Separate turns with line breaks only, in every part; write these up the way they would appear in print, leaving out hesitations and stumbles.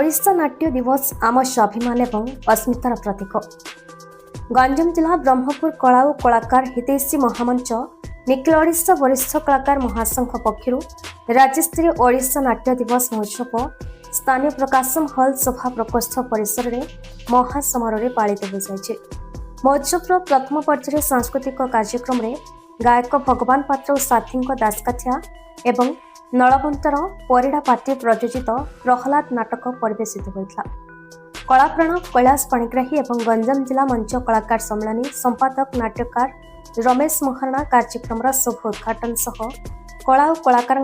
ओडिशा नाट्य दिवस आम स्वाभिमान एवं अस्मितार प्रतीक। गंजाम जिला ब्रह्मपुर कला और कलाकार हितैषी महामंच निखिल ओडिशा वरिष्ठ कलाकार महासंघ पक्षर राज्यस्तरीय ओडिशा नाट्य दिवस महोत्सव स्थानीय प्रकाशम हल सभा प्रकोष्ठ परिसर में महासमारोह पालित हो जाए। महोत्सव प्रथम पर्यायर सांस्कृतिक कार्यक्रम में गायक भगवान पात्र और साथी दासकाठिया एवं नलबंतर परिड़ा पार्टी प्रयोजित प्रहलाद नाटक परिवेशित होता। कलाप्राण कैलाश पाणिग्राही एवं गंजाम जिला मंच कलाकार सम्मेलन संपादक नाट्यकार रमेश महारणा कार्यक्रम शुभ उद्घाटन सह कला और कलाकार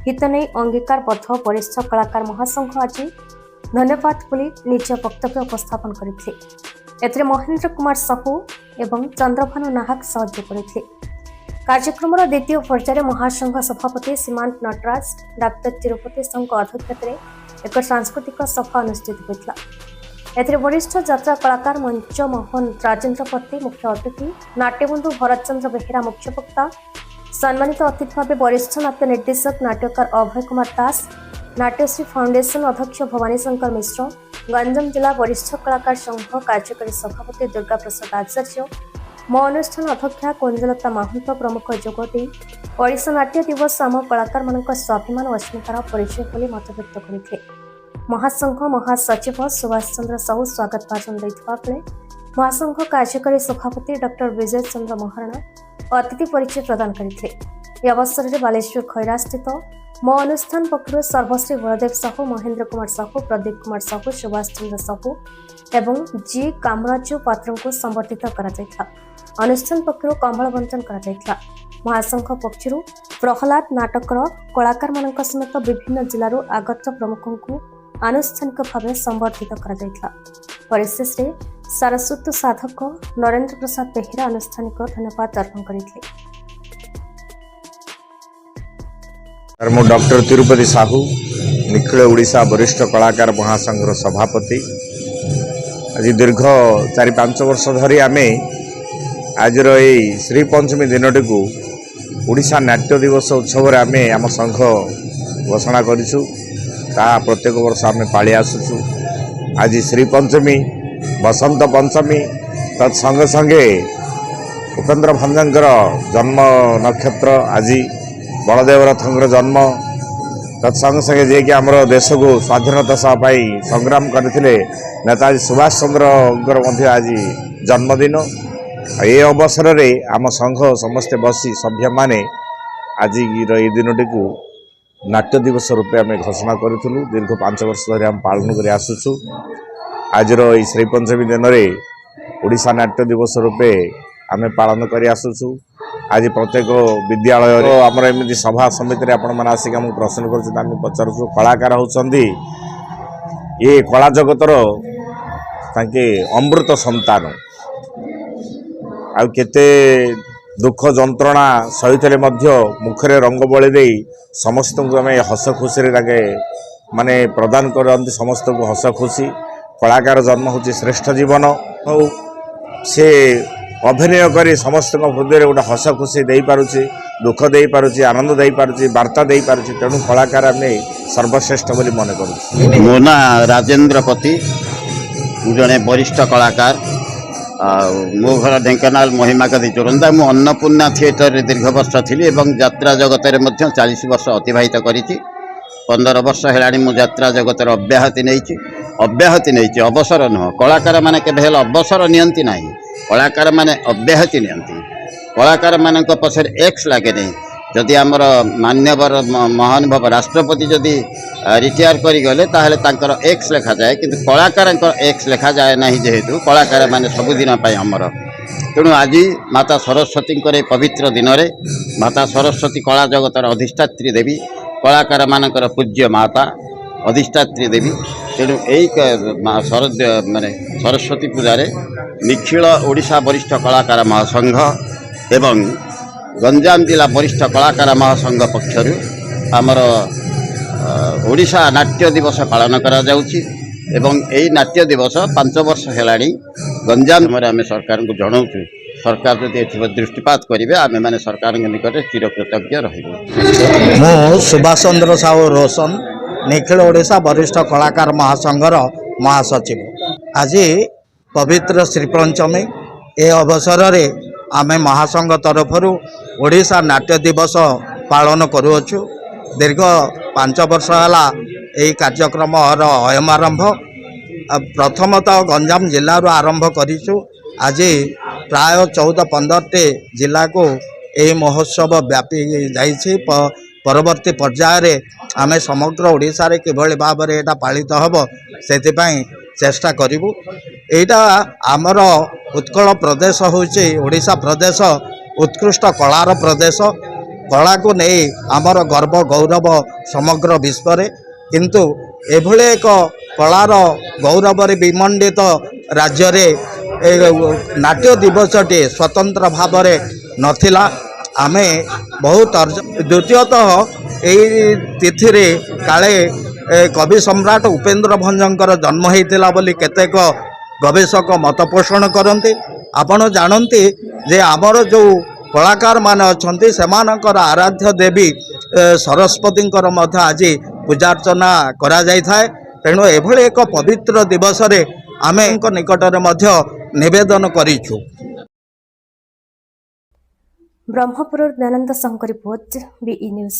हित नहीं अंगीकारबद्ध वरिष्ठ कलाकार महासंघ आज धन्यवाद बोली निज वक्तव्य उपस्थापन करते। महेंद्र कुमार साहू एवं चंद्रभानु नाहक सहयोग करते। कार्यक्रम द्वितीय पर्यायर महासंघ सभापति सीमांत नटराज डाक्टर तिरुपति संघ अध्यक्षत एक सांस्कृतिक सभा अनुष्ठित होता। एथिरे वरिष्ठ यात्रा कलाकार मंच मोहन राजेन्द्र पति मुख्य अतिथि, नाट्यबंधु भरत चंद्र बेहेरा मुख्य वक्ता, सम्मानित अतिथि भाव वरिष्ठ नाट्य निर्देशक नाट्यकार अभय कुमार दास, नाट्यश्री फाउंडेशन अध्यक्ष भवानी शंकर मिश्र, गंजाम जिला वरिष्ठ कलाकार संघ कार्यकारी सभापति दुर्गा प्रसाद आचार्य, मो अनुष्ठान अध्यक्षा कुंजलता महंत प्रमुख जोगदे ओडिशा नाट्य दिवस आम कलाकार मान स्वाभिमान और अस्मितार परिचय बोली मत व्यक्त करते। महासंघ महासचिव सुभाष चंद्र साहू स्वागत भाषण देथिबा बेले महासंघ कार्यकारी सभापति डॉक्टर विजय चंद्र महारणा अतिथि परिचय प्रदान करते। अवसर में बालेश्वर खैरा स्थित मो अनुष्ठान पक्षर सर्वश्री बलदेव साहू, महेंद्र कुमार साहू, प्रदीप कुमार साहू, सुभाष चंद्र साहू एवं जी कामराजू पात्र को संबर्धित करा। अनुष्ठान पक्षर कमल बंटन करा। महासंघ पक्षर प्रहलाद नाटकर कलाकार मान समेत विभिन्न जिलूर आगत प्रमुखों को आनुष्ठानिक भाव संबर्धित करा। परिशेष सारस्वत साधक नरेंद्र प्रसाद बेहेरा आनुष्ठानिक धन्यवाद अर्पण करते।
मु डॉक्टर तिरुपति साहू निखिल ओडिशा वरिष्ठ कलाकार महासंघर सभापति। आज दीर्घ 4-5 वर्ष धरी आमे आज श्री पंचमी दिनटी को ओडिशा नाट्य दिवस उत्सव आमे आम संघ घोषणा करूँ। प्रत्येक वर्ष आमे पाली आसुचु। आज श्री पंचमी बसंत पंचमी तत्संगे संगे उपेन्द्र भंजंकर जन्म नक्षत्र आज बलदेव रथंकर जन्म तत्संगे संगे जे कि आमर देश को स्वाधीनता सह संग्राम करथिले नेताजी सुभाष चंद्र आज जन्मदिन। ये अवसर रे आम संघ समस्ते बसी सभ्य माने आज ये दिनटी को नाट्य दिवस रूपे आम घोषणा करूँ। दीर्घ 5 वर्ष धरी आम पालन कर आसुचु। आज श्री पंचमी दिन में ओडिशा नाट्य दिवस रूपे आम पालन कर आसुचु। आज प्रत्येक विद्यालय आमर एमती सभा समिति आपण मैंने आसिक आम प्रश्न कर पचारूँ। कलाकार होती ये कला जगतर तांके अमृत संतान आ केते दुख जंत्रणा सही मुखरे रंग बड़ी दे समस्त को आम हस खुशी माने प्रदान करते। समस्त को हस खुशी कलाकार जन्म होची श्रेष्ठ जीवन। से अभिनय करी समस्त हृदय गोटे हस खुशी दे पारुछि, दुख दे पारुछि, आनंद दे पारुछि, वार्ता दे पारुछि। तेणु कलाकार आम सर्वश्रेष्ठ बोली मन करूँ।
मो ना राजेन्द्र पति, जड़े वरिष्ठ कलाकार। मो घर ढेंकानाल महिमाकदी चोरंदा। मु अन्नपूर्णा थिएटर दीर्घ वर्ष थी और यात्रा जगत में 40 वर्ष अतिबाहित करी। 15 वर्ष है मु यात्रा जगत अब्याहति नहीं अवसर नुह। कलाकार माने केबे हेल अवसर नियंती नाही, कलाकार माने अब्याहति नियंती। कलाकार मान पछरे एक्स लगे नहीं। जदि आमर मान्यवर महानुभव राष्ट्रपति जदि रिटायर करिगले ताहले तांकर एक्स लेखा जाए, किंतु कलाकार एक्स लेखा जाए नहीं। जेहेतु कलाकार माने सबुदिन पाई अमर। तेणु आज माता सरस्वती पवित्र दिन में माता सरस्वती कला जगतर अधिष्ठात्री देवी, कलाकार मानकर पूज्य माता अधिष्ठात्री देवी। तेणु यही माने सरस्वती पूजारे निखिल ओडिशा वरिष्ठ कलाकार महासंघ एवं गंजाम जिला वरिष्ठ कलाकार महासंघ पक्षर आमर ओडिशा नाट्य दिवस पालन करा जाउछि। एवं यही नाट्य दिवस 5 वर्ष है गंजाम में आम सरकार को जनाऊँ। सरकार जो दृष्टिपात करेंगे आम मैंने सरकार निकट चिरकृतज्ञ रही।
मो सुभाष चंद्र साहू रोशन निखिल ओडिशा वरिष्ठ कलाकार महासंघर महासचिव। आज पवित्र श्रीपंचमी ए अवसर रे आमे महासंघ तरफ ओडिशा नाट्य दिवस पालन करुअछु। दीर्घ 5 वर्ष है यही कार्यक्रम अयमारंभ। प्रथमतः गंजाम जिल्ला आरंभ करिछु। आज प्राय 14-15 जिला को यही महोत्सव व्यापी जाइछि। परवर्ती पर्याय रे आमे समग्र ओडिशा रे किभଳି भाबरे एटा पालित हबो सेतिपई चेष्टा करिवु। एटा आमर उत्कल प्रदेश होछि ओडिशा प्रदेश उत्कृष्ट कलार प्रदेश। कला को नहीं आमर गर्व गौरव समग्र विश्व रे, किंतु एभले एक कलार गौरव रे विमंडित राज्य रे नाट्य दिवसटी स्वतंत्र भाव रे नथिला। आमे बहुत द्वितीयतः यही तिथि रे काले कवि सम्राट उपेन्द्र भंजंकर जन्म होता बोली केतेक गवेषक मत पोषण करते। आपण जानते जे आमर जो कलाकार माने अछंती सेमानकर आराध्य देवी सरस्वतींकर मध्य आज पूजार्चना करा जाय थाए। तेणु एभली एक पवित्र दिवस रे आमे निकट रे मध्य निवेदन करिछु।
Brahmapur Dayanand Shankar report BE news.